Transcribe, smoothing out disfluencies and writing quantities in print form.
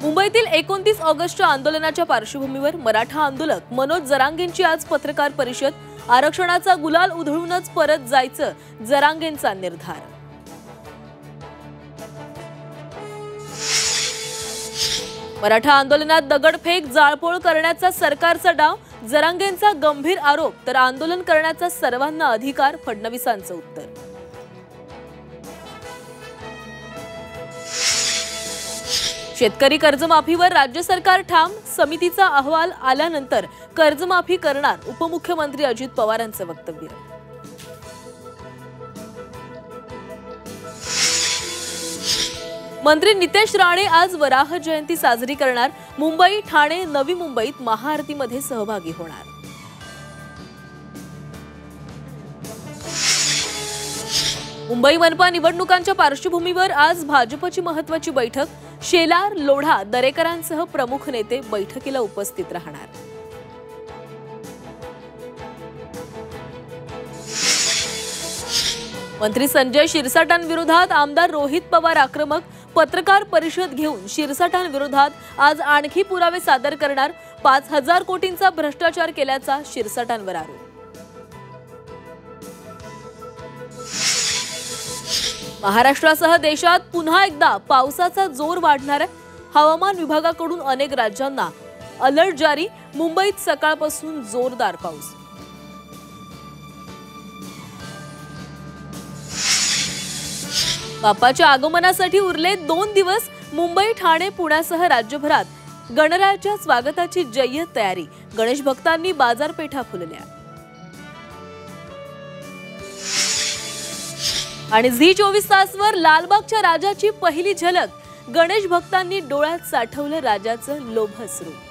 मुंबईतील 29 ऑगस्टच्या आंदोलनाच्या पार्श्वभूमीवर मराठा आंदोलक मनोज जरांगेंची आज पत्रकार परिषद। आरक्षणाचा गुलाल उधळूनच परत जायचं जरांगेंचा निर्धार। मराठा आंदोलनात दगडफेक जाळपोळ करण्याचा सरकारचा डाव, जरांगेंचा गंभीर आरोप। तर आंदोलन करण्याचा सर्वांना अधिकार, फडणवीसांचं उत्तर। शेतकरी कर्जमाफीवर राज्य सरकार ठाम, समितीचा अहवाल आल्यानंतर कर्जमाफी करणार, उपमुख्यमंत्री अजित पवारांचं वक्तव्य। मंत्री नितेश राणे आज वराह जयंती साजरी करणार, मुंबई, ठाणे, नवी मुंबईत महाआरतीमध्ये सहभागी होणार। मुंबई मनपा निवडणुकांच्या पार्श्वभूमीवर आज भाजपची महत्त्वाची बैठक। शेलार, लोढा, दरेकरांसह प्रमुख नेते बैठकीला उपस्थित राहणार। मंत्री संजय शिरसाटांविरोधात आमदार रोहित पवार आक्रमक, पत्रकार परिषद घेऊन शिरसाटांविरोधात आज आणखी पुरावे सादर करणार। 5,000 कोटींचा भ्रष्टाचार केल्याचा शिरसाटांवर आरोप। महाराष्ट्रासह देशात पुन्हा एकदा पावसाचा जोर वाढणार आहे। हवामान विभागाकडून अनेक राज्यांना अलर्ट जारी, मुंबईत सकाळपासून जोरदार पाऊस। बाप्पाच्या आगमनासाठी उरले 2 दिवस, मुंबई, ठाणे, पुण्यासह राज्यभरात गणरायाच्या स्वागताची जय्यत तयारी। गणेश भक्तांनी बाजारपेठा फुलल्या। आणि झी 24 तासवर लालबागच्या राजाची पहिली झलक, गणेश भक्तांनी डोळ्यात साठवलं राजाचं लोभस रूप।